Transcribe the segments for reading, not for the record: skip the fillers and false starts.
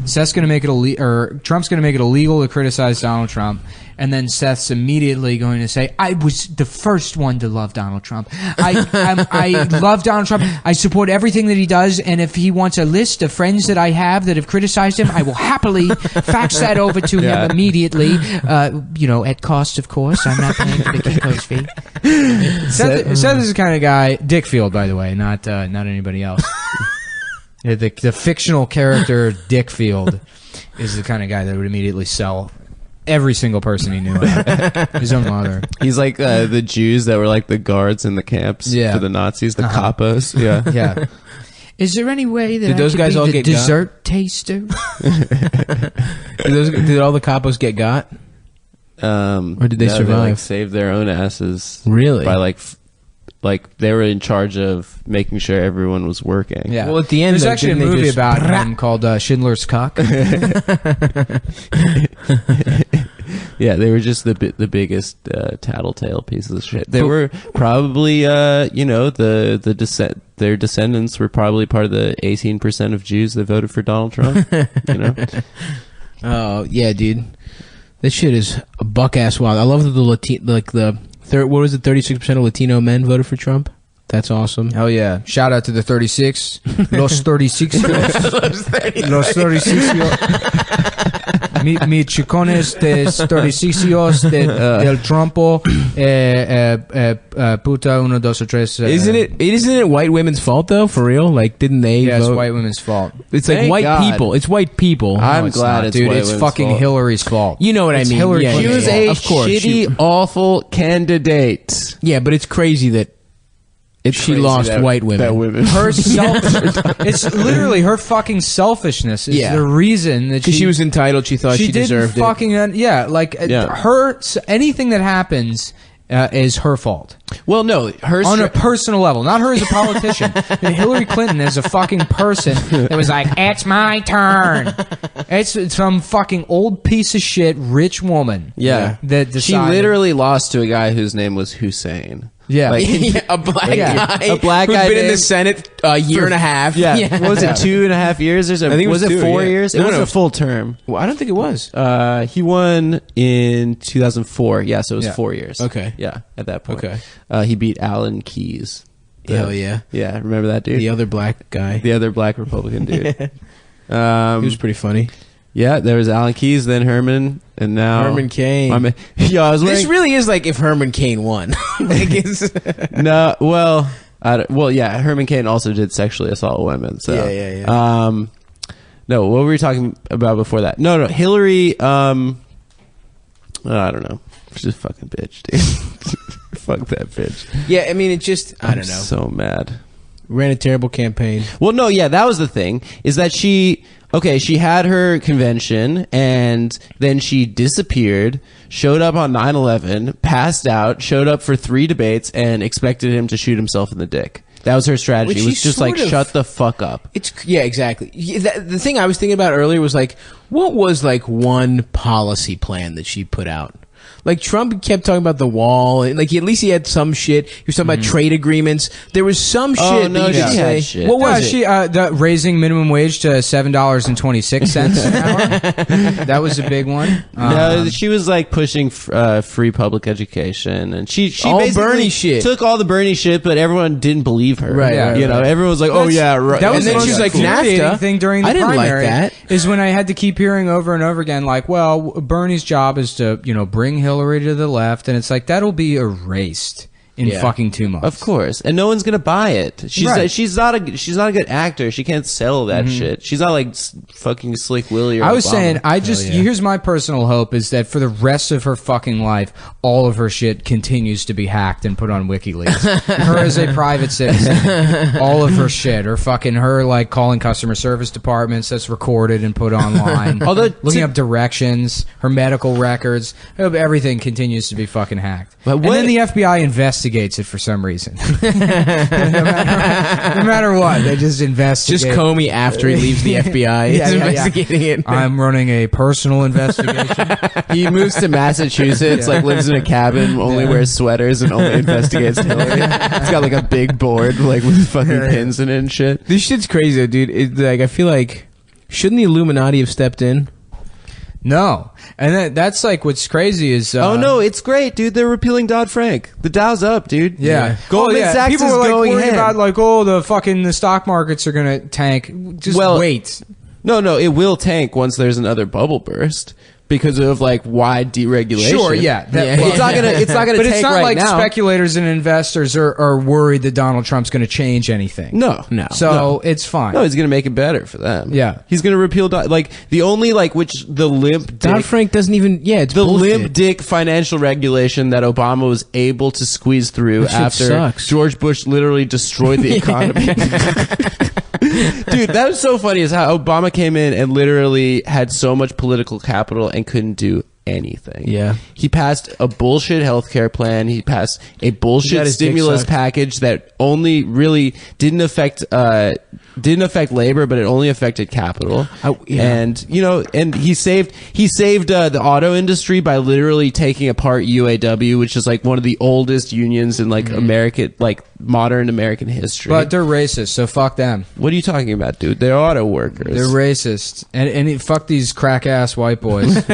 Seth's going to make it Trump's going to make it illegal to criticize Donald Trump, and then Seth's immediately going to say, "I was the first one to love Donald Trump. I love Donald Trump. I support everything that he does, and if he wants a list of friends that I have that have criticized him, I will happily fax that over to him immediately. At cost, of course. I'm not paying for the Kinko's fee." Seth is the kind of guy. Dick Field, by the way, not anybody else. The fictional character Dick Field is the kind of guy that would immediately sell every single person he knew. His own mother. He's like the Jews that were like the guards in the camps for the Nazis, the capos. Yeah. Yeah. Is there any way that those guys all get dessert taster? Did all the capos get got? Or did they survive? They like saved their own asses. Really? By like they were in charge of making sure everyone was working. Yeah. Well, at the end, there's actually a movie about him called Schindler's Cock. Yeah, they were just the biggest tattletale pieces of shit. They were probably their descendants were probably part of the 18% of Jews that voted for Donald Trump. Oh yeah, dude, this shit is a buck ass wild. I love that the 36% of Latino men voted for Trump. That's awesome. Hell yeah. Shout out to the 36. Los 36. Los 36. Mi chicones de 36 del Trumpo. Puta uno, dos, o tres. Isn't it white women's fault though? For real? Like, didn't they vote? It's white women's fault. It's like white people. It's white people. I'm glad it's dude. It's fucking fault. Hillary's fault. You know what I mean? Hillary Yeah, She was a of course. shitty, awful candidate. Yeah, but it's crazy that she lost white women. That women. It's literally her fucking selfishness is the reason that she was entitled. She thought she deserved it. Anything that happens is her fault. Well, no, on a personal level, not her as a politician. Hillary Clinton as a fucking person that was like, "It's my turn." It's some fucking old piece of shit rich woman. Yeah, that decided. She literally lost to a guy whose name was Hussein. Yeah. a black guy. A black guy who's been in the Senate a year and a half. Yeah. What was it, 2.5 years? I think was it 4 years? It was a full term. Well, I don't think it was. He won in 2004. Yeah, so it was 4 years. Okay. Yeah, at that point. Okay. He beat Alan Keyes. Hell yeah. Yeah, remember that dude? The other black guy. The other black Republican dude. He was pretty funny. Yeah, there was Alan Keyes, then Herman, and now Herman Cain. This really is like if Herman Cain won. No, Herman Cain also did sexually assault women. So yeah. No, what were we talking about before that? No, Hillary. I don't know. She's a fucking bitch, dude. Fuck that bitch. Yeah, I mean, it just I don't know. So mad. Ran a terrible campaign. Well, no, yeah, that was the thing. Is that she had her convention, and then she disappeared, showed up on 9/11, passed out, showed up for 3 debates, and expected him to shoot himself in the dick. That was her strategy. It was just like, shut the fuck up. Yeah, exactly. The thing I was thinking about earlier was like, what was like one policy plan that she put out? Like, Trump kept talking about the wall, and like at least he had some shit. He was talking about trade agreements. There was some shit. No, that you could say. shit. What was she? Raising minimum wage to $7.26 an hour. That was a big one. No, she was like pushing free public education, and she all basically Bernie shit. Took all the Bernie shit, but everyone didn't believe her. Right. Everyone was like, "Oh yeah, right." That was and then the she's like, NAFTA thing during the I didn't primary. like that. Is when I had to keep hearing over and over again, like, well, Bernie's job is to bring Hillary to the left. And it's like, that'll be erased in fucking 2 months. Of course, and no one's gonna buy it. She's not a good actor. She can't sell that shit. She's not like fucking Slick Willie or I was Obama. saying, here's my personal hope is that for the rest of her fucking life, all of her shit continues to be hacked and put on WikiLeaks. Her as a private citizen, all of her shit, her like calling customer service departments that's recorded and put online. Although looking up directions, her medical records, I hope everything continues to be fucking hacked. But and then the FBI investigates it for some reason. no matter what, they just investigate. Just Comey after he leaves the FBI. He's investigating it. I'm running a personal investigation. He moves to Massachusetts, like lives in a cabin, only wears sweaters, and only investigates Hillary. It's got like a big board, like with fucking pins in it and shit. This shit's crazy, dude. Like, I feel like Shouldn't the Illuminati have stepped in? No, and that's like what's crazy is oh no, it's great, dude. They're repealing Dodd-Frank. The Dow's up, dude. Yeah. Goldman Sachs People is were like going worried ham. about like, the stock markets are gonna tank. Just wait. No, it will tank once there's another bubble burst because of like wide deregulation. Sure, yeah. It's not gonna but tank it's not right like now. speculators and investors are worried that Donald Trump's going to change anything. No. So it's fine. No, he's gonna make it better for them. Yeah. He's gonna repeal like the only like which the limp dick, Dodd-Frank doesn't even. Yeah, it's the bullshit. limp dick financial regulation that Obama was able to squeeze through That shit after sucks. George Bush literally destroyed the economy. Dude, that was so funny is how Obama came in and literally had so much political capital and couldn't do anything. Yeah. He passed a bullshit healthcare plan. He passed a He got bullshit his dick stimulus sucked. package that only really didn't affect labor, but it only affected capital. Yeah. And and he saved the auto industry by literally taking apart UAW, which is like one of the oldest unions in like American, like modern American history. But they're racist, so fuck them. What are you talking about, dude? They're auto workers. They're racist, and fuck these crack ass white boys.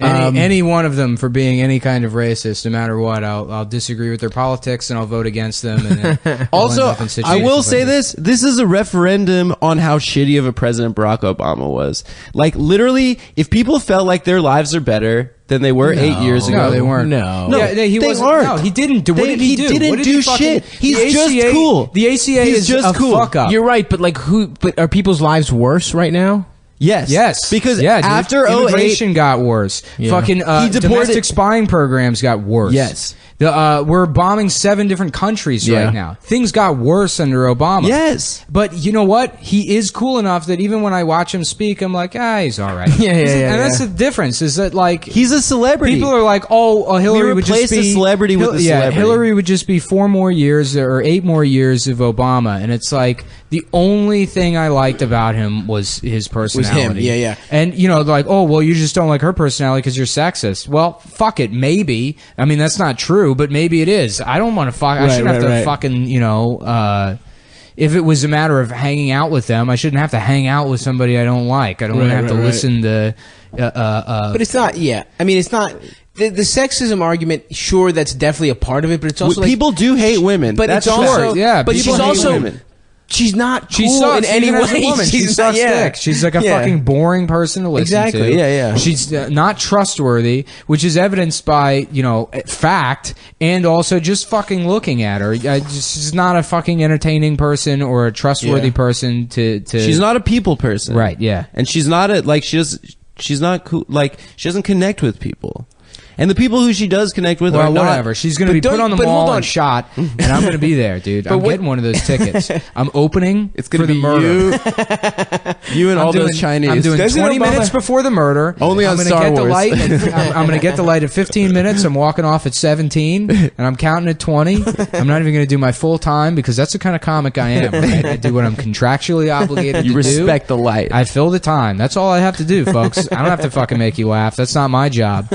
Any one of them for being any kind of racist, no matter what, I'll disagree with their politics and I'll vote against them. And then Also, I'll end up in I situations will like say this is a referendum on how shitty of a president Barack Obama was. Like, literally, if people felt like their lives are better than they were 8 years ago. No, they weren't. No. Yeah, he they wasn't. aren't. No, he didn't do. What did he do? didn't What did do he fucking- shit. He's the just ACA cool. The ACA He's is just a cool. fuck up. You're right, but like But are people's lives worse right now? Yes. Because dude. after 08, immigration got worse. Yeah. Fucking He deported- domestic spying programs got worse. Yes. We're bombing 7 different countries Yeah. right now. Things got worse under Obama. Yes. But you know what? He is cool enough that even when I watch him speak, I'm like, he's all right. Yeah. And that's the difference. Is that like He's a celebrity. people are like, Hillary would just replaced be the celebrity with the celebrity. Hillary would just be 4 more years or 8 more years of Obama, and it's like the only thing I liked about him was his personality. Yeah. And like, you just don't like her personality because you're sexist. Well, fuck it, maybe. I mean, that's not true, but maybe it is. I don't want to fuck. I shouldn't have to fucking if it was a matter of hanging out with them, I shouldn't have to hang out with somebody I don't like. I don't want to have to listen to. But it's not. Yeah, I mean, it's not. The sexism argument, sure, that's definitely a part of it, but it's also people do hate women. But That's it's also, true. yeah, but people she's hate also women. She's not She cool sucks in any even way. as a woman. She sucks dick. She's like a fucking boring person to listen Exactly, to. yeah. She's not trustworthy, which is evidenced by fact and also just fucking looking at her. She's not a fucking entertaining person or a trustworthy person to. She's not a people person. Right. Yeah. And she's not she's not cool. Like, she doesn't connect with people. And the people who she does connect with are Well, not. whatever. She's going to be put on the mall and shot, and I'm going to be there, dude. I'm getting one of those tickets. I'm opening. It's going for to the be murder. you and all those Chinese. I'm doing Doesn't 20 Obama- minutes before the murder. Only on I'm gonna Star get Wars. The light I'm going to get the light at 15 minutes. I'm walking off at 17, and I'm counting at 20. I'm not even going to do my full time because that's the kind of comic I am. Right? I do what I'm contractually obligated You to do. respect the light. I fill the time. That's all I have to do, folks. I don't have to fucking make you laugh. That's not my job.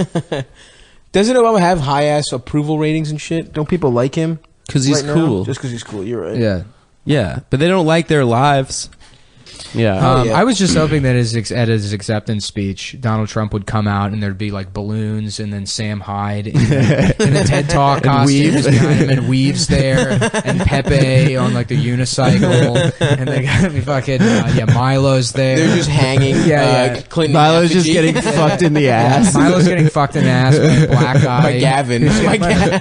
Doesn't Obama have high ass approval ratings and shit? Don't people like him? Because he's right now? cool. Just because he's cool. You're right. Yeah. Yeah, but they don't like their lives. Yeah. yeah. I was just hoping that at his acceptance speech, Donald Trump would come out and there'd be like balloons and then Sam Hyde in a TED Talk costume is behind him and Weaves there and Pepe on like the unicycle and they got me fucking Milo's there. They're just hanging. Clinton Milo's just effigy. getting fucked in the ass. Milo's getting fucked in the ass by a black guy. by Gavin.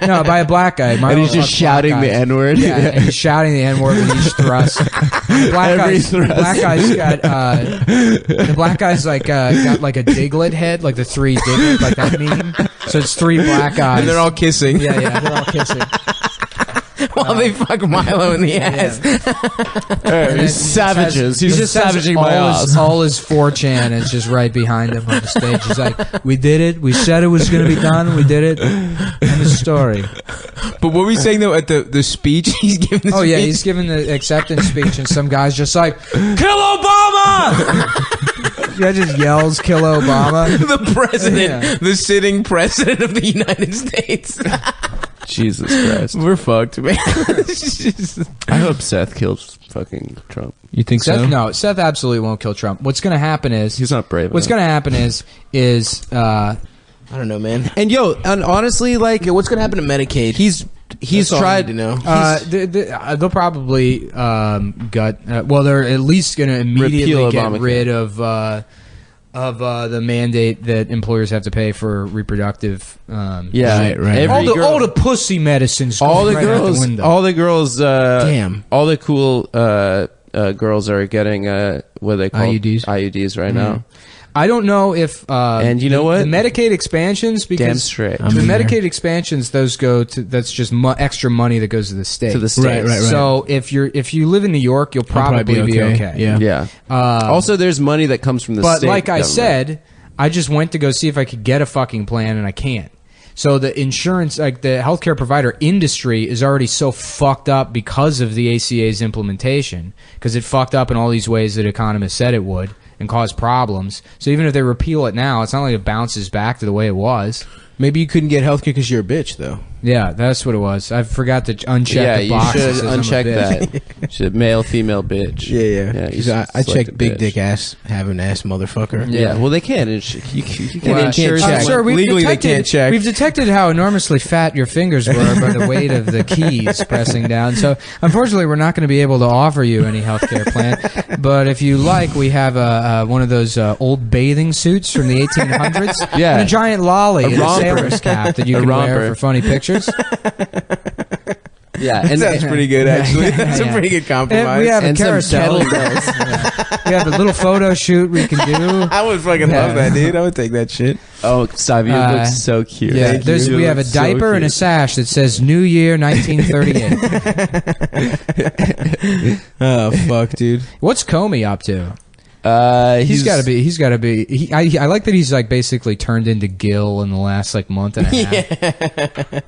No, by a black guy. And he's just shouting the N-word. Yeah, and he's shouting the N-word with each thrust. The black guy's got the black guy's like got like a Diglett head, like the 3 Diglett, like that meme. So it's 3 black guys, And they're all kissing. yeah, they're all kissing. While they fuck Milo in the ass. He's savages. He He's just just has savaging my ass. all his 4chan is just right behind him on the stage. He's like, "We did it. We said it was going to be done. We did it." End of story. But what were we saying though at the speech? He's giving the Oh yeah, speech? he's giving the acceptance speech, and some guy's just like, "Kill Obama!" Yeah, just yells, "Kill Obama!" the president, Yeah. the sitting president of the United States. Jesus Christ. We're fucked, man. I hope Seth kills fucking Trump. You think Seth, so? no, Seth absolutely won't kill Trump. What's going to happen is He's not brave What's enough. going to happen is I don't know, man. And and honestly, like, Yeah, what's gonna happen to Medicaid? he's That's all I tried need to know. they'll probably they're at least going to immediately Repeal get Obamacare. rid of the mandate that employers have to pay for reproductive. right. Every All the pussy medicines. all the going right out girls, the window. all the girls, Damn. all the cool girls are getting what are they call IUDs right now. I don't know if And you know what? the Medicaid expansions, because Damn straight. the Medicaid expansions, those go to, that's just extra money that goes to the state. To the states. Right. So if you live in New York, you'll probably be okay. Yeah. Yeah. Also, there's money that comes from the But state like I government. said, I just went to go see if I could get a fucking plan, and I can't. So the insurance, like the healthcare provider industry, is already so fucked up because of the ACA's implementation, because it fucked up in all these ways that economists said it would and caused problems. So even if they repeal it now, it's not like it bounces back to the way it was. Maybe you couldn't get healthcare because you're a bitch, though. Yeah, that's what it was. I forgot to uncheck Yeah, the you box. that should says I'm a uncheck bitch. that. Should male, female, bitch. Yeah. you should I select a checked big bitch. dick ass, having ass motherfucker. Yeah. Well, they can't. You can't Well, insure can't check. someone. Sir, Legally, they can't check. We've detected how enormously fat your fingers were by the weight of the keys pressing down. So, unfortunately, we're not going to be able to offer you any healthcare plan. But if you like, we have one of those old bathing suits from the 1800s. Yeah. And a giant lolly and a romper. sailor's cap that you A can wear romper. for funny pictures. Yeah, and That's pretty good, actually. That's a yeah. pretty good compromise. And we have a and some carousel. kettlebells. We have a little photo shoot we can do. I would fucking love that, dude. I would take that shit. Oh, Stav, you look so cute. Yeah, Thank you. we have a look so diaper and a cute. sash that says New Year 1938. Oh, fuck, dude. What's Comey up to? He's got to be. I like that he's like basically turned into Gil in the last like month and a half.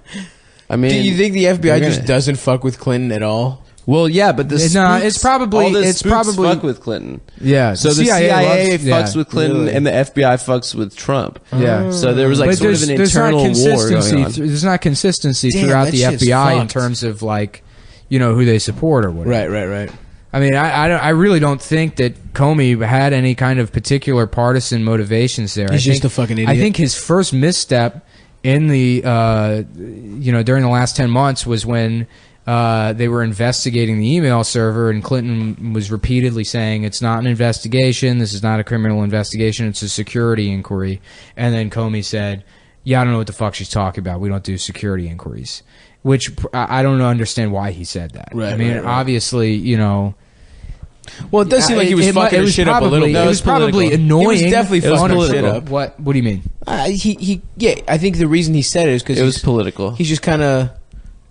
I mean, Do you think the FBI they're just gonna- doesn't fuck with Clinton at all? Well, yeah, but the No, spooks, it's probably- all the it's spooks probably- fuck with Clinton. Yeah, So the CIA loves- fucks yeah. with Clinton, Really? and the FBI fucks with Trump. Yeah. So there was like But sort of an internal war going on. There's not consistency Damn, throughout that the shit's FBI in fucked. terms of like, who they support or whatever. Right. I mean, I really don't think that Comey had any kind of particular partisan motivations there. He's just a fucking idiot. I think his first misstep in the during the last 10 months was when they were investigating the email server, and Clinton was repeatedly saying it's not an investigation, this is not a criminal investigation, it's a security inquiry. And then Comey said, yeah, I don't know what the fuck she's talking about, we don't do security inquiries. Which I don't understand why he said that. Right, I mean, right. obviously, Well, it does seem like he was fucking his shit up a little bit. It was probably annoying. He was definitely It was fucking his shit political. up. What do you mean? I think the reason he said it is because It was political. He's just kind of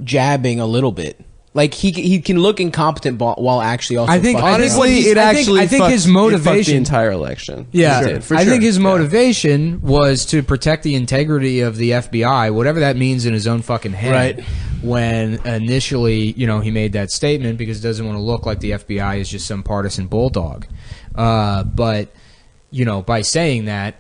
jabbing a little bit. Like he can look incompetent while actually also. I think- fucking I think up. what he's- I think his it fucked motivation- the entire election. Yeah, It did, for I sure. think his Yeah. motivation was to protect the integrity of the FBI, whatever that means in his own fucking head. Right. When initially, he made that statement because it doesn't want to look like the FBI is just some partisan bulldog. But by saying that,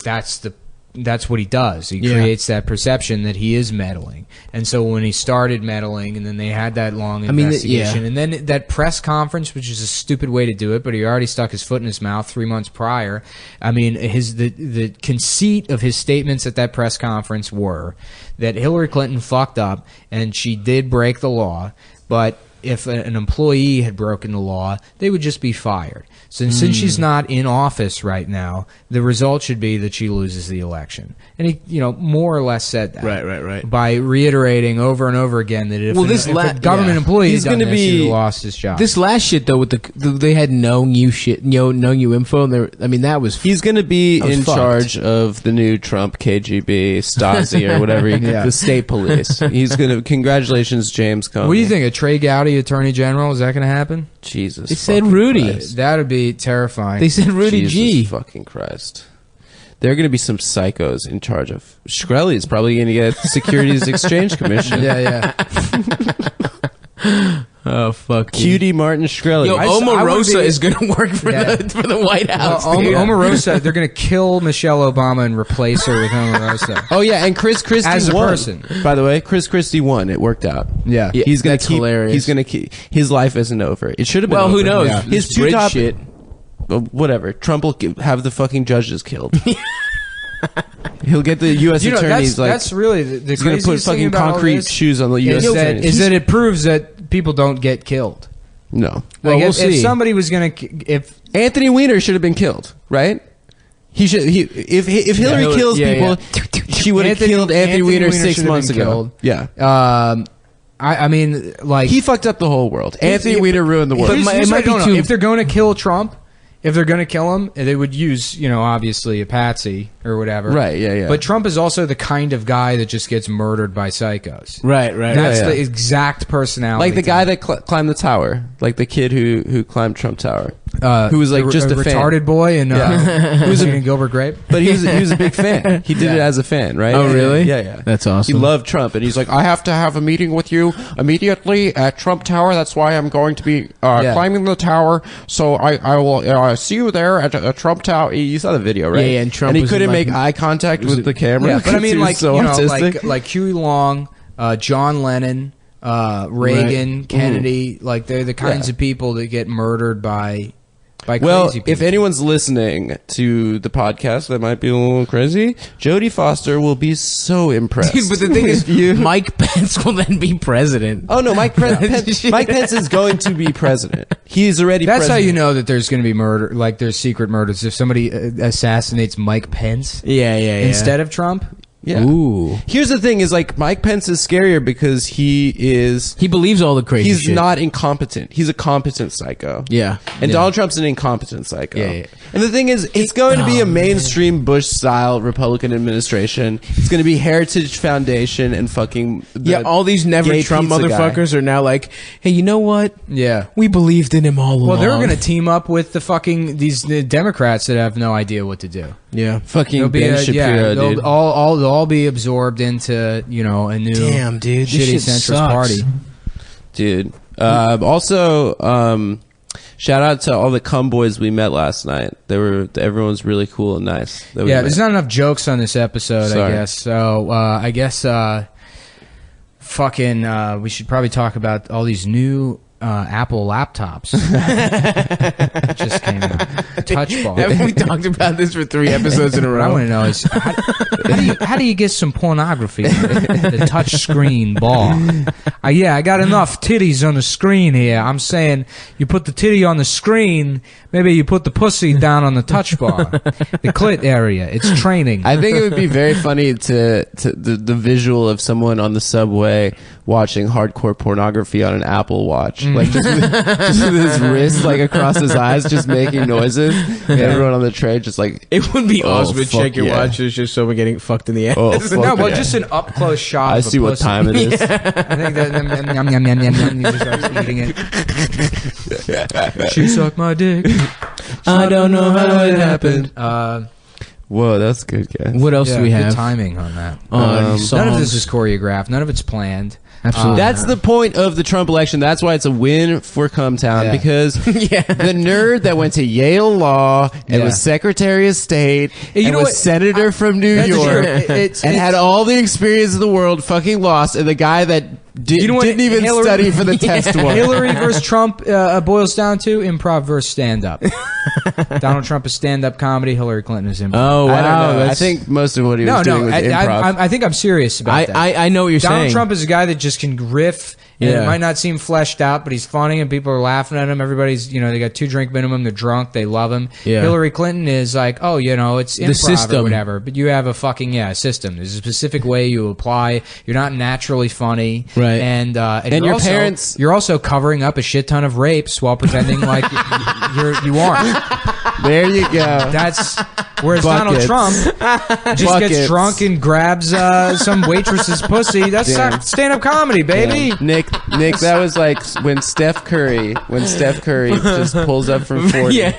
that's what he does. He creates that perception that he is meddling. And so when he started meddling, and then they had that long investigation, and then that press conference, which is a stupid way to do it, but he already stuck his foot in his mouth 3 months prior. I mean, the conceit of his statements at that press conference were that Hillary Clinton fucked up, and she did break the law, but if an employee had broken the law, they would just be fired. So since she's not in office right now, the result should be that she loses the election. And he, more or less said that. Right. By reiterating over and over again that if, This if a government employee He's had done gonna this, he be- would have lost his job. This last shit though, with they had no new shit, no new info. And that was He's going to be That was in fucked. charge of the new Trump KGB, Stasi, or whatever, the state police. He's going to. Congratulations, James Comey. what do you think? A Trey Gowdy Attorney General? Is that going to happen? Jesus. They said fucking Rudy. Christ. That would be terrifying. they said Rudy Jesus G. fucking Christ. There are going to be some psychos in charge of. Shkreli is probably going to get Securities Exchange Commission. yeah. Oh fuck. Cutie Martin Shkreli. Yo, I Omarosa would be- is gonna work for Yeah. the White House. dude. Omarosa, they're going to kill Michelle Obama and replace her with Omarosa. Oh yeah, and Chris Christie As a won. person. By the way, Chris Christie won. It worked out. Yeah. Yeah, He's gonna that's keep. hilarious. He's gonna keep. His life isn't over. It should have been. Well, who over. knows? Yeah. His This two bridge top shit. Whatever. Trump will have the fucking judges killed. He'll get the U.S. attorneys that's really the he's gonna put craziest thing fucking about all concrete this shoes on the U.S. attorneys. is that it proves that people don't get killed. No. Well, Like, we'll if see. somebody was going to, if Anthony Weiner should have been killed, right? He should. If Hillary Hillary- kills yeah, people, she would have killed Anthony Weiner 6 should have months been ago. killed. Yeah. I mean, like He fucked up the whole world. Anthony Weiner ruined the world. But it might be too- if they're going to kill Trump, if they're going to kill him, they would use, obviously a patsy or whatever. Right, yeah. But Trump is also the kind of guy that just gets murdered by psychos. Right. That's Yeah. the exact personality. Like the guy that climbed the tower, like the kid who climbed Trump Tower, type. who was like just a fan. retarded boy and Yeah. who was in Gilbert Grape. But he was a big fan. He did it as a fan, right? Oh, really? Yeah. That's awesome. He loved Trump, and he's like, I have to have a meeting with you immediately at Trump Tower. That's why I'm going to be climbing the tower. So I will see you there at Trump Tower. You saw the video, right? Yeah, and Trump he was couldn't in, like, make eye contact with the camera. Yeah, but I because he mean, was like so autistic. like Huey Long, John Lennon, Reagan, Kennedy. Like they're the kinds of people that get murdered by Well, crazy people. if anyone's listening to the podcast that might be a little crazy, Jodie Foster will be so impressed. Dude, but the thing is, with you. Mike Pence will then be president. Oh no, Mike Pence is going to be president. He's already. That's how president. you know that there's going to be murder, like there's secret murders. If somebody assassinates Mike Pence Yeah. instead of Trump, Yeah. Ooh. Here's the thing: is like Mike Pence is scarier because he believes all the crazy. He's He's not incompetent. He's a competent psycho. Yeah. And Yeah. Donald Trump's an incompetent psycho. Yeah. And the thing is, it's going to be a mainstream Bush-style Republican administration. It's going to be Heritage Foundation and fucking All these never gay Trump pizza guy. motherfuckers are now like, hey, you know what? yeah. We believed in him all along. Well, they're going to team up with the Democrats that have no idea what to do. Yeah. Fucking They'll be Ben Shapiro, they'll dude. they'll all be absorbed into a new Damn, dude. This shitty shit centrist sucks. party. Dude. Also, shout out to all the cum boys we met last night. Everyone's really cool and nice. that we Yeah, met. there's not enough jokes on this episode, Sorry. I guess. So I guess we should probably talk about all these new Apple laptops that just came out. Touch bar. Haven't we talked about this for 3 episodes in a What I row? want to know is how do you get some pornography with the touch screen bar? I got enough titties on the screen here. I'm saying you put the titty on the screen, maybe you put the pussy down on the touch bar, the clit area. It's training. I think it would be very funny to the visual of someone on the subway watching hardcore pornography on an Apple Watch, like just with his wrist like across his eyes, just making noises. And everyone on the train just like, It would be Oh, awesome to fuck check your yeah. watch. There's just someone getting fucked in the ass. oh, fuck no, well, yeah. just an up close shot. I of a see what pussy. time it is. I think that yum, yum, yum, yum, yum, you just start eating it. She sucked my dick. I don't know how it happened. Whoa, that's good, guys. What else do we Good have? timing on that. On None of songs? this is choreographed. None of it's planned. Absolutely. That's the point of the Trump election. That's why it's a win for Cumtown, Yeah. because the nerd that went to Yale Law and Yeah. was Secretary of State You and know was what? senator from New That's York true. It's- and had all the experience in the world fucking lost, and the guy that You know what didn't even Hillary- study for the test won. Hillary versus Trump boils down to improv versus stand-up. Donald Trump is stand-up comedy. Hillary Clinton is improv. Oh, wow. I don't know. I that's- think most of what he was doing was improv. I think I'm serious about that. I know what you're Donald saying. Trump is a guy that just can riff, and Yeah. it might not seem fleshed out, but he's funny, and people are laughing at him. Everybody's, they got 2 drink minimum, they're drunk, they love him. Yeah. Hillary Clinton is like, it's improv system. or whatever, but you have a fucking system. There's a specific way you apply. You're not naturally funny, Right. And And you're your parents- you're also covering up a shit ton of rapes while pretending like you aren't. There you go. That's whereas Donald Buckets. Trump just Buckets. gets drunk and grabs some waitress's pussy. That's Damn. not stand-up comedy, baby. Nick, that was like when Steph Curry just pulls up from 40. Yeah.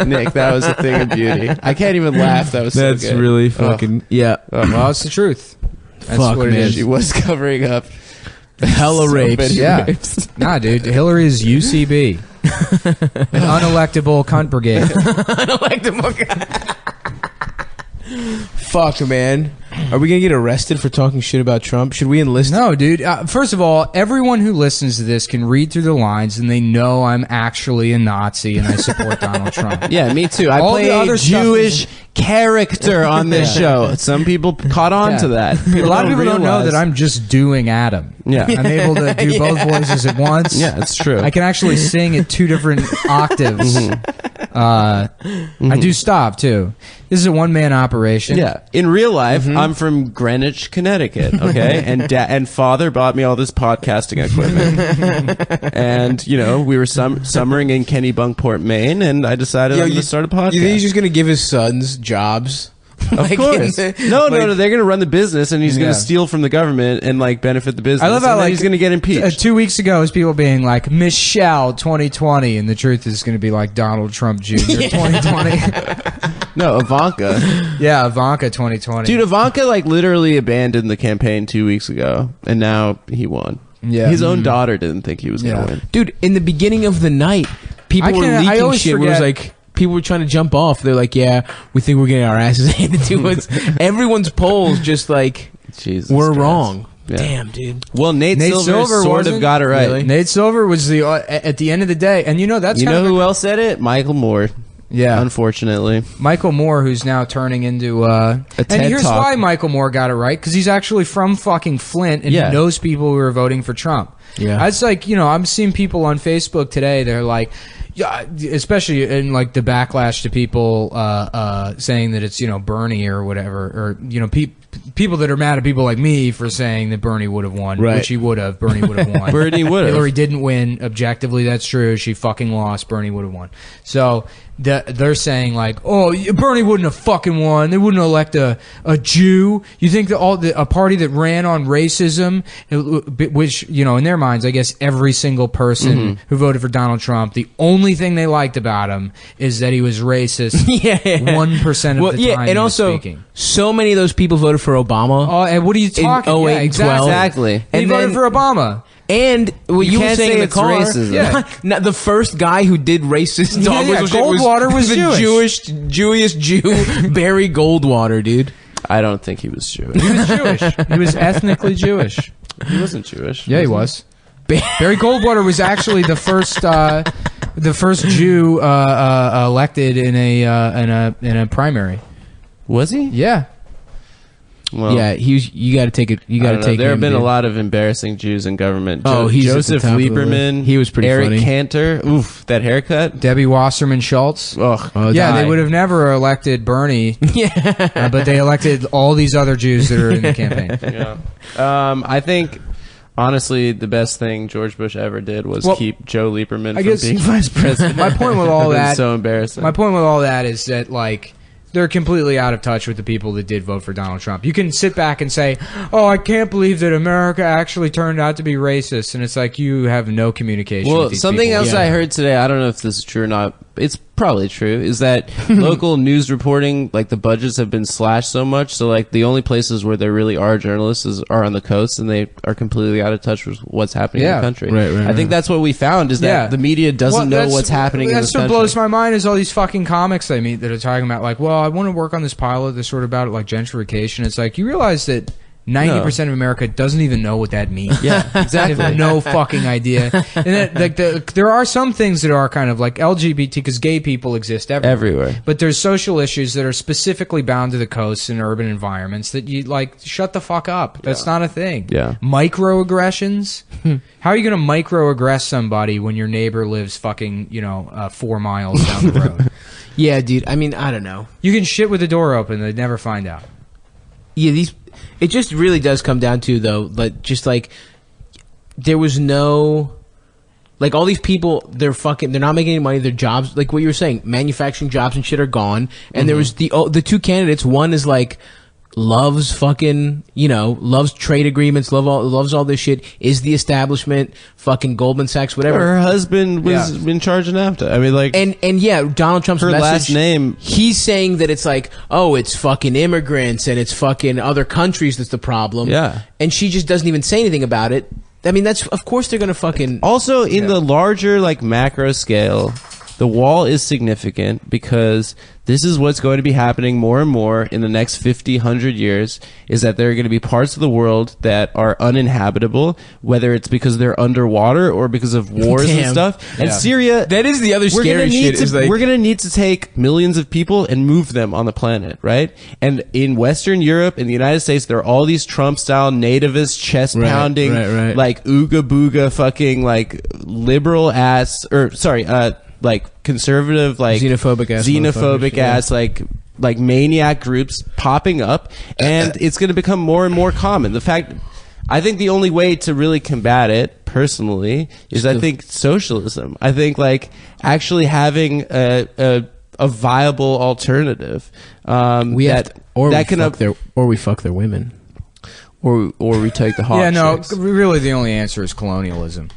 Nick, that was a thing of beauty. I can't even laugh. That was so That's good. really Oh. fucking yeah. Well, it's the truth. That's Fuck, what it man. is. She was covering up. Hella rapes. Yeah. Nah, dude. Hillary is UCB. An unelectable cunt brigade. Fuck, man. Are we gonna get arrested for talking shit about Trump? Should we enlist? No, dude. First of all, everyone who listens to this can read through the lines and they know I'm actually a Nazi and I support Donald Trump. Yeah, me too. I All play the a other stuff Jewish character on this show. Some people caught on to that. A lot of people don't know realize. that I'm just doing Adam. Yeah. I'm able to do both voices at once. Yeah, that's true. I can actually sing at 2 different octaves. I do Stav too. This is a one-man operation. Yeah. In real life, I'm from Greenwich, Connecticut, okay? And father bought me all this podcasting equipment. And, you know, we were summering in Kennebunkport, Maine, and I decided I'm going to start a podcast. You think he's just gonna give his sons jobs? Of course. No, they're going to run the business, and he's going to steal from the government and, like, benefit the business. I love how, and then like, he's going to get impeached. 2 weeks ago, was people being like, Michelle 2020, and the truth is going to be like Donald Trump Jr. 2020. No, Ivanka. Yeah, Ivanka 2020. Dude, Ivanka, like, literally abandoned the campaign 2 weeks ago, and now he won. Yeah. His own daughter didn't think he was going to win. Dude, in the beginning of the night, people were I leaking always shit where it was forget- like, people were trying to jump off. They're like, yeah, we think we're getting our asses handed to us. Everyone's polls just like, Jesus we're Christ. wrong. Yeah. Damn, dude. Well, Nate Silver sort of wasn't- got it right. Really? Nate Silver was the at the end of the day, and you know that's You kind know of who else said it? Michael Moore. yeah, Unfortunately. Michael Moore, who's now turning into A and TED here's Talk. why Michael Moore got it right, because he's actually from fucking Flint and Yeah. he knows people who are voting for Trump. Yeah. It's like, you know, I'm seeing people on Facebook today, they're like, yeah, especially in like the backlash to people saying that it's, you know, Bernie or whatever, or, you know, people that are mad at people like me for saying that Bernie would have won, Right. which he would have. Bernie would have won. Bernie would have. Hillary didn't win. Objectively, that's true. She fucking lost. Bernie would have won. So they're saying like, oh, Bernie wouldn't have fucking won. They wouldn't elect a Jew. You think that a party that ran on racism, which, you know, in their minds, I guess every single person who voted for Donald Trump, the only thing they liked about him is that he was racist. 1% of the time. and he was also, speaking. so many of those people voted for Obama. Oh, and what are you talking? 08 Yeah, and exactly. 12. Exactly. He And voted then- for Obama. And what you were can't saying say in the it's car, racism. Yeah. now, the first guy who did racist dog yeah, whistle shit Goldwater was the Jewish Jew, Barry Goldwater, dude. I don't think he was Jewish. He was Jewish. He was ethnically Jewish. He wasn't Jewish. Yeah, he was. Barry Goldwater was actually the first Jew elected in a primary. Was he? Yeah. Well, Yeah, you got to take it. You I got don't to know. take. There have him, been dude. a lot of embarrassing Jews in government. Oh, he's at the Joseph top of the Lieberman. list. He was pretty Eric funny. Cantor. Oof, that haircut. Debbie Wasserman Schultz. Ugh. Oh, Yeah, die. they would have never elected Bernie, but they elected all these other Jews that are in the campaign. Yeah. I think, honestly, the best thing George Bush ever did was Well, keep Joe Lieberman I from guess being vice president. my point with all It was that- so embarrassing. My point with all that is that, like, they're completely out of touch with the people that did vote for Donald Trump. You can sit back and say, oh, I can't believe that America actually turned out to be racist. And it's like you have no communication Well, with these something people. else I heard today, I don't know if this is true or not, it's probably true, is that local news reporting, like the budgets have been slashed so much, so like the only places where there really are journalists are on the coast, and they are completely out of touch with what's happening in the country. Right, I think that's what we found, is that the media doesn't know that's- what's happening in this That's what country. blows my mind is all these fucking comics I meet that are talking about, like, well, I want to work on this pilot that's sort of about like gentrification. It's like, you realize that 90% of America doesn't even know what that means. Yeah, They exactly. have no fucking idea. And that, like, there are some things that are kind of like LGBT, because gay people exist everywhere. But there's social issues that are specifically bound to the coasts and urban environments that you, like, shut the fuck up. That's not a thing. Yeah. Microaggressions? How are you going to microaggress somebody when your neighbor lives fucking, 4 miles down the road? Yeah, dude. I mean, I don't know. You can shit with the door open. They'd never find out. Yeah, it just really does come down to, though, like, just like, there was no, like, all these people, they're not making any money. Their jobs, like what you were saying, manufacturing jobs and shit are gone. And there was the two candidates. One is like, loves fucking, loves trade agreements, loves all this shit, is the establishment, fucking Goldman Sachs, whatever. Her husband was in charge of NAFTA. I mean, like, And yeah, Donald Trump's her message, last name. he's saying that it's like, oh, it's fucking immigrants and it's fucking other countries that's the problem. Yeah. And she just doesn't even say anything about it. I mean, that's of course they're gonna fucking. Also, in the larger like macro scale, the wall is significant because this is what's going to be happening more and more in the next 50, 100 years, is that there are going to be parts of the world that are uninhabitable, whether it's because they're underwater or because of wars and stuff. And Syria... That is the other scary shit. We're going to need to take millions of people and move them on the planet, right? And in Western Europe, in the United States, there are all these Trump-style nativist, chest-pounding, like ooga-booga fucking, like, liberal-ass... Or, sorry, like conservative, like xenophobic ass, like maniac groups popping up, and it's going to become more and more common. I think the only way to really combat it, personally, is I think socialism. I think like actually having a viable alternative. We fuck their women, or we take the hot. Yeah, no, chicks. really, the only answer is colonialism.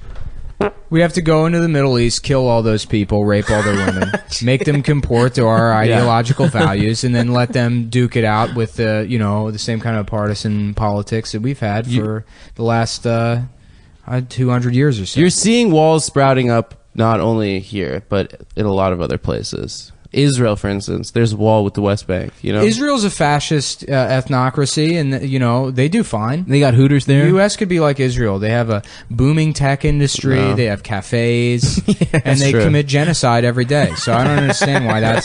We have to go into the Middle East, kill all those people, rape all their women, make them comport to our ideological values, and then let them duke it out with the same kind of partisan politics that we've had for the last 200 years or so. You're seeing walls sprouting up not only here, but in a lot of other places. Israel, for instance, there's a wall with the West Bank. Israel's a fascist ethnocracy, and they do fine. They got Hooters there. The U.S. could be like Israel. They have a booming tech industry. No. They have cafes, and they commit genocide every day. So I don't understand why that's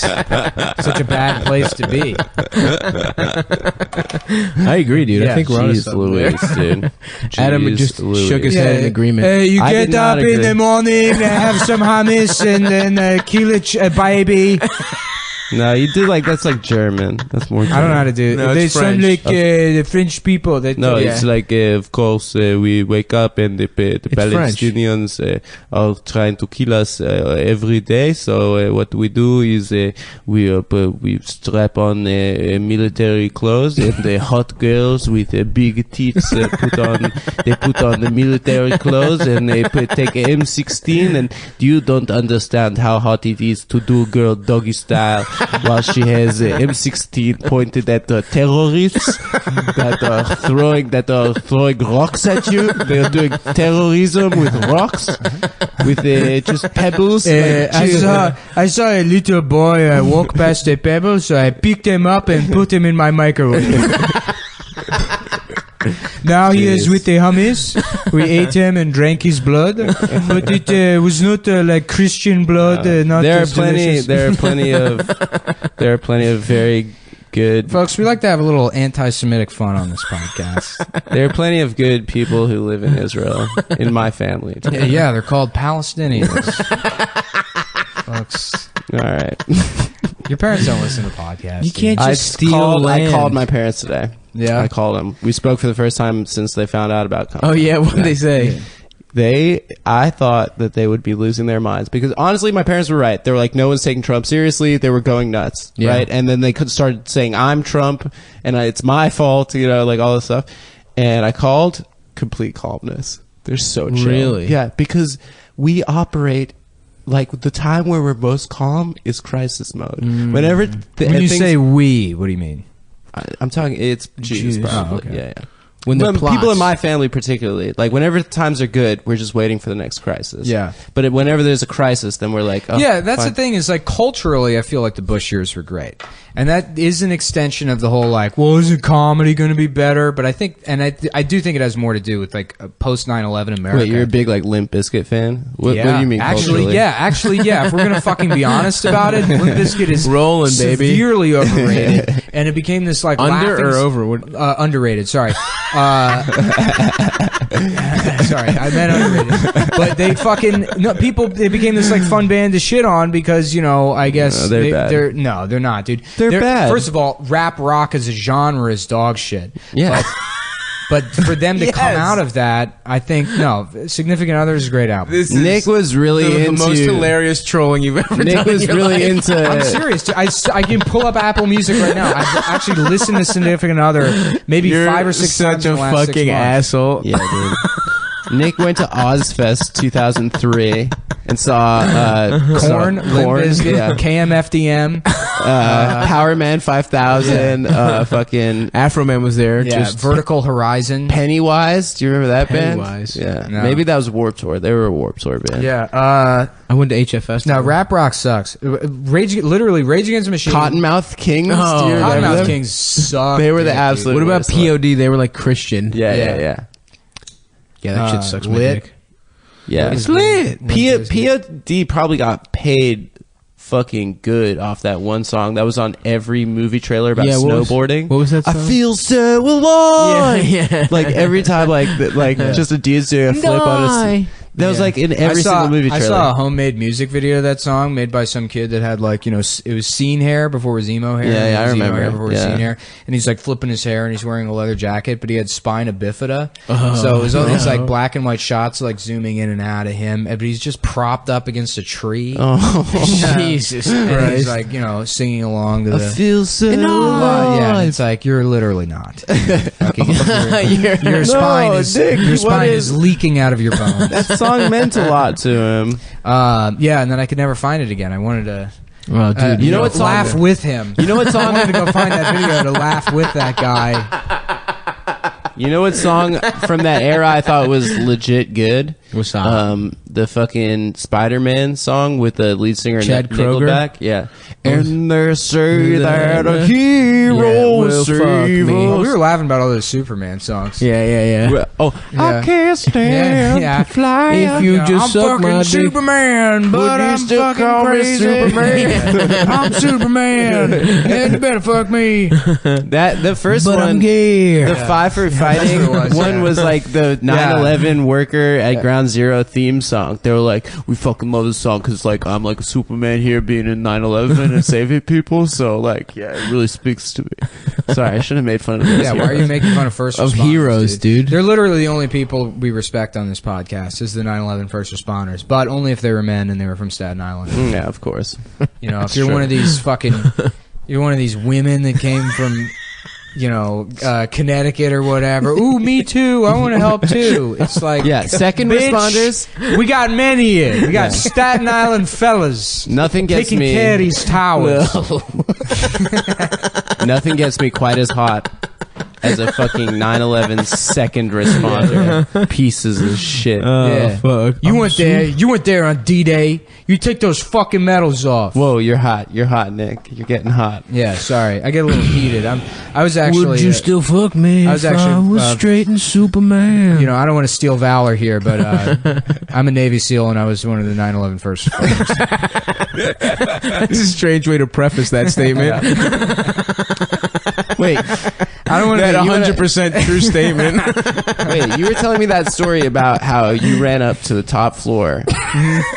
such a bad place to be. I agree, dude. Yeah, I think we're on Jeez Louise, dude. Adam just shook his head in agreement. You get up in the morning, have some hummus, and then kill a baby. No, you do that's like German. That's more German. I don't know how to do it. No, they it's sound like the French people. It's like, of course, we wake up and the Palestinians are trying to kill us every day. So what we do is we strap on military clothes, and the hot girls with big tits put on the military clothes, and they take M16. And you don't understand how hot it is to do girl doggy style. While she has M16 pointed at the terrorists that are throwing rocks at you. They are doing terrorism with rocks, with just pebbles. I saw a little boy walk past a pebble, so I picked him up and put him in my microwave. Now he is with the hummus. We ate him and drank his blood, but it was not like Christian blood. Not there are delicious. plenty of very good folks. We like to have a little anti-Semitic fun on this podcast. There are plenty of good people who live in Israel in my family. Yeah, they're called Palestinians. Folks, all right. Your parents don't listen to podcasts. You can't just steal land. I called my parents today. Yeah, I called them. We spoke for the first time since they found out about Cumtown. Oh yeah, what did they say? I thought that they would be losing their minds because honestly, my parents were right. They were like, no one's taking Trump seriously. They were going nuts, right? And then they started saying, I'm Trump and it's my fault, like all this stuff. And I called, complete calmness. They're so chill. Really? Yeah, because we operate like the time where we're most calm is crisis mode. Whenever when you say we, what do you mean? I'm talking. It's Jews, probably. Oh, okay. Yeah. When people in my family, particularly, like whenever times are good, we're just waiting for the next crisis. Yeah. But whenever there's a crisis, then we're like, oh, yeah. That's fine. the thing is like culturally, I feel like the Bush years were great, and that is an extension of the whole like, well, isn't comedy going to be better? But I think, and I do think it has more to do with like post 9/11 America. Wait, you're a big like Limp Bizkit fan? What do you mean? Actually, yeah. If we're gonna fucking be honest about it, Limp Bizkit is rolling, baby, severely overrated, and it became this like underrated. Sorry. Sorry, I meant underrated. But they they became this like fun band to shit on because I guess they're bad. They're not, dude. They're bad. First of all, rap rock as a genre is dog shit. Yeah. But for them to come out of that, I think Significant Other is a great album. Nick was really the most hilarious trolling you've ever done. Nick was really into. I'm serious. Dude. I can pull up Apple Music right now. I've actually listened to Significant Other maybe 5 or 6 times in the last 6 months. You're such a fucking asshole. Yeah, dude. Nick went to Ozfest 2003 and saw Korn, Limp Bizkit, yeah. KMFDM, Power Man 5000, fucking Afro Man was there. yeah, Just Vertical Horizon. Pennywise. Do you remember that Pennywise. band? Yeah, No. maybe that was Warped Tour. They were a Warped Tour band. Yeah. I went to HFS. No, rap rock sucks. Rage Against the Machine. Cottonmouth Kings. Oh, do you remember Cottonmouth them? Kings suck. They were the dude. absolute. What about worst. POD? They were like Christian. Yeah, Yeah. yeah. Yeah, that shit sucks. my Lit. dick. Yeah. It's lit. POD probably got paid fucking good off that one song that was on every movie trailer about Yeah, snowboarding. what was that I song? feel so alive. Yeah. Like every time, just a dude's doing a flip on his. That was like in every single movie trailer. I saw a homemade music video of that song made by some kid that had like, it was scene hair before it was emo hair. Yeah, yeah, It was I emo remember. hair before it was Yeah. scene hair. And he's like flipping his hair and he's wearing a leather jacket, but he had spina bifida. So it was all these like black and white shots like zooming in and out of him, but he's just propped up against a tree. Jesus And he's Christ. like, singing along to I the... feel so alive. Yeah, and it's like, you're literally not. Fucking- your spine No, is Dick, your what spine is- is leaking out of your bones. That song meant a lot to him. Yeah, and then I could never find it again. I wanted to, Oh, dude, you know what song- laugh with him. You know what I song? wanted to go find that video to laugh with that guy. You know what song from that era I thought was legit good? What's that? The fucking Spider-Man song with the lead singer Chad Kroeger? Nickelback. Yeah. And they say that a hero will save fuck me. Well, us. we were laughing about all those Superman songs. Yeah. Oh, Yeah. I can't stand Yeah. to fly. If you Yeah, just I'm suck fucking my dick. Superman, but Would you I'm still fucking call me crazy. Superman? I'm Superman, and you better fuck me. That the first But one. I'm gay. The Five for Fighting that's what it was, one yeah. was like the 9/11 worker at Ground Zero theme song. They were like, we fucking love this song because like I'm like a Superman here being in 9/11 and saving people. So like, yeah, it really speaks to me. Sorry, I should have made fun of those. Yeah, why are you making fun of first Of responders, heroes, dude. They're literally the only people we respect on this podcast is the 9/11 first responders, but only if they were men and they were from Staten Island. Yeah, of course. You know, if you're one of these fucking, you're one of these women that came from, Connecticut or whatever. Ooh, me too. I want to help too. It's like, Yeah, second bitch, responders. we got men here. We got Staten Island fellas Nothing gets taking me. care of these towers. Nothing gets me quite as hot as a fucking 9/11 second responder. Pieces of shit. Yeah. Fuck. You went there. You went there on D-Day. You take those fucking medals off. Whoa, you're hot. You're hot, Nick. You're getting hot. Yeah, sorry. I get a little heated. I was actually. Would you still fuck me I was if actually, I was straight and Superman? I don't want to steal valor here, but I'm a Navy SEAL and I was one of the 9/11 first responders. That's a strange way to preface that statement. Wait, I don't want That to. 100% true statement. wait. You were telling me that story about how you ran up to the top floor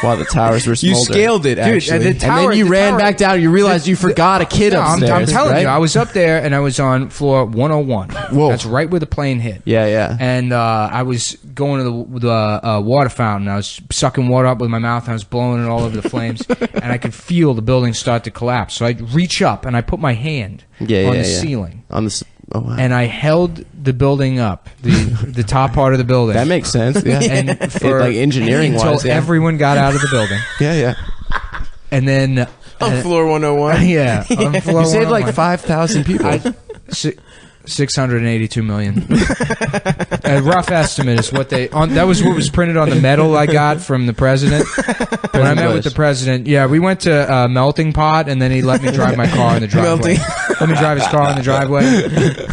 while the towers were You smoldering. scaled it, actually. the And tower- then you the ran tower- back down. You realized you forgot a kid No, upstairs. I'm telling right? you, I was up there and I was on floor 101. Whoa. That's right where the plane hit. Yeah, yeah. And I was going to the water fountain. I was sucking water up with my mouth. And I was blowing it all over the flames, and I could feel the building start to collapse. So I reach up and I put my hand on the ceiling, On the. Oh, wow. and I held the building up, the top part of the building. That makes sense. Yeah. and for like engineering until wise, yeah. everyone got out of the building, Yeah, yeah. and then On floor 101. yeah, on floor You saved like 101. 5,000 people. 682 million. A rough estimate is what that was what was printed on the medal I got from the president. When I met with the president, we went to Melting Pot, and then he let me drive my car in the driveway. Let me drive his car in the driveway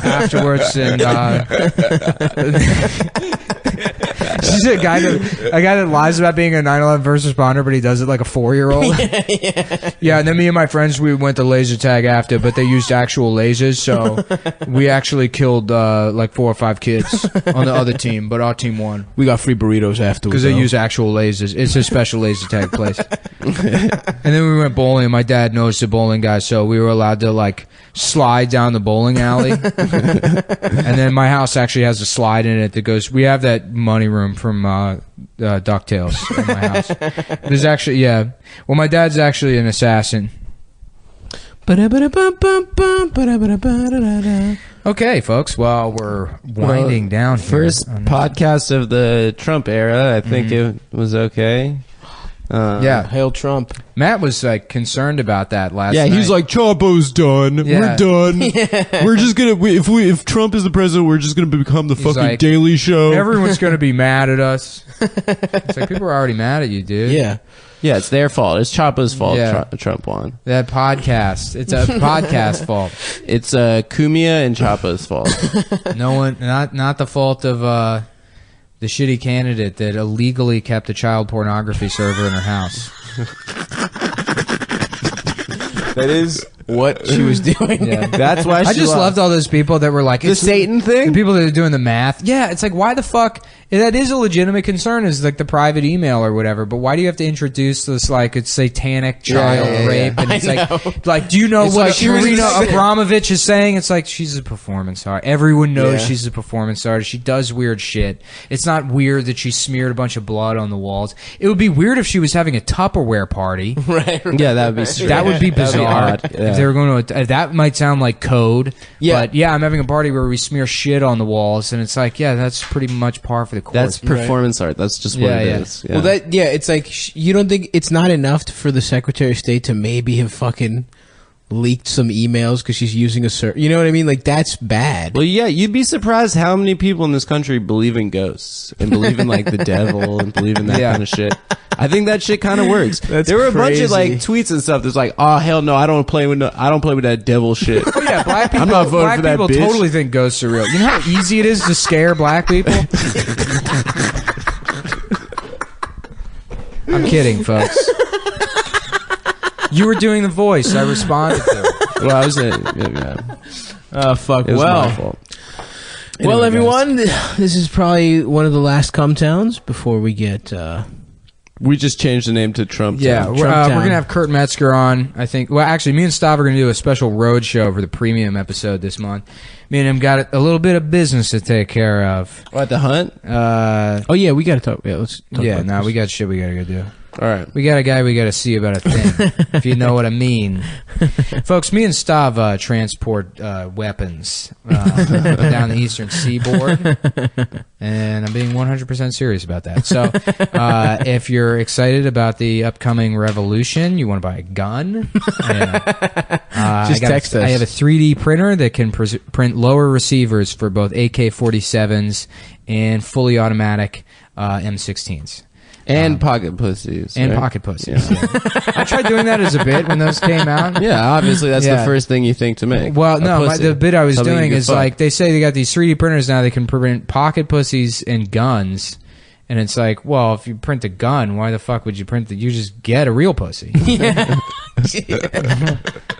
afterwards, and she's a guy that lies about being a 9/11 first responder, but he does it like a 4-year-old. Yeah, and then me and my friends, we went to laser tag after, but they used actual lasers, so we actually killed like 4 or 5 kids on the other team, but our team won We got free burritos afterwards. because they use actual lasers. It's a special laser tag place. And then we went bowling, and my dad knows the bowling guy, so we were allowed to like slide down the bowling alley. And then my house actually has a slide in it that goes. We have that money room from DuckTales in my house. There's actually, well, my dad's actually an assassin. Okay, folks. Well, we're winding down here. First podcast of the Trump era. I think it was okay. Yeah, Hail Trump. Matt was like concerned about that last night. Yeah, he's like, Chapo's done. Yeah. We're done. We're just gonna if Trump is the president, we're just gonna become the fucking like, Daily Show. everyone's going to be mad at us. It's like people are already mad at you, dude. Yeah. Yeah, it's their fault. It's Chapo's fault. Yeah. Trump won. That podcast. It's a podcast fault. It's Kumia and Chapo's fault. No one, not the fault of the shitty candidate that illegally kept a child pornography server in her house. That is what she was doing. Yeah. That's why I just loved all those people that were like the Satan the thing. people that are doing the math. Yeah, it's like, why the fuck? That is a legitimate concern, is like the private email or whatever. But why do you have to introduce this like it's satanic child rape? And it's like, do you know what Marina Abramovich is saying? It's like, she's a performance artist. Everyone knows she's a performance artist. She does weird shit. It's not weird that she smeared a bunch of blood on the walls. It would be weird if she was having a Tupperware party. Right. Yeah, that would be strange. That would be bizarre. That would be odd. If they were going to, that might sound like code. Yeah. But yeah, I'm having a party where we smear shit on the walls, and it's like, yeah, that's pretty much par for the course. That's performance art. That's just what it is. Yeah. Well, it's like you don't think it's not enough for the Secretary of State to maybe have fucking leaked some emails because she's using a you know what I mean? Like, that's bad. Well, yeah, you'd be surprised how many people in this country believe in ghosts and believe in like the devil and believe in that kind of shit. I think that shit kind of works. There were a bunch of like tweets and stuff that's like, oh hell no, I don't play with that devil shit. Oh yeah, black people. I'm not voting for that people bitch. Totally think ghosts are real. You know how easy it is to scare black people. I'm kidding, folks. You were doing the voice. I responded to it. Well, I was yeah. Oh fuck. It was my fault. Well, Anyway, everyone, this is probably one of the last cumtowns before we get. We just changed the name to Trump. Yeah, Town. we're gonna have Kurt Metzger on. I think. Well, actually, me and Stav are gonna do a special road show for the premium episode this month. Me and him got a little bit of business to take care of. What, the hunt? Oh yeah, we gotta talk. Yeah, let's. Talk about this. We got shit we gotta go do. All right. We got a guy we got to see about a thing, if you know what I mean. Folks, me and Stav transport weapons down the eastern seaboard, and I'm being 100% serious about that. So if you're excited about the upcoming revolution, you want to buy a gun, just text us. I have a 3D printer that can print lower receivers for both AK-47s and fully automatic M16s. And pocket pussies. And right? pocket pussies. Yeah. I tried doing that as a bit when those came out. Yeah, obviously that's the first thing you think to make. Well, no, the bit I was Something doing you could is fuck. like, they say they got these 3D printers now that can print pocket pussies and guns. And it's like, well, if you print a gun, why the fuck would you print you just get a real pussy? Yeah.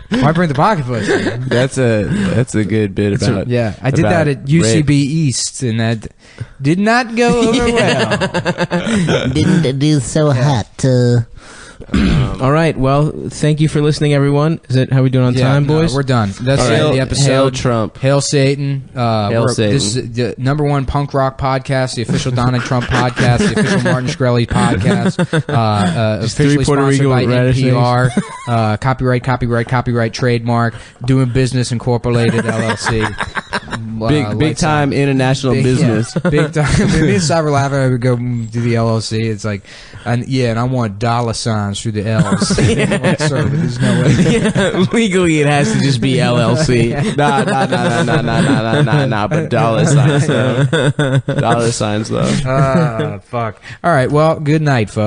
Why print the pocket pussy? That's a good bit about. Yeah, I did that at UCB East, and that did not go over well. Didn't do so hot. All right. Well, thank you for listening, everyone. Is that how we doing on time, boys? We're done. That's All the end of right. the episode. Hail Trump. Hail Satan. Hail Satan. This is the #1 punk rock podcast, the official Donald Trump podcast, the official Martin Shkreli podcast, officially Puerto sponsored Rico by radishes. NPR. Copyright, trademark, doing business incorporated LLC. Big time international business. Yeah, big time. Me and Cyber laughing, I would go do the LLC. It's like, and I want dollar signs through the L's. Like, sir, but there's no way. Yeah, legally, it has to just be LLC. Nah, but dollar signs though. Dollar signs though. Fuck. All right, well, good night, folks.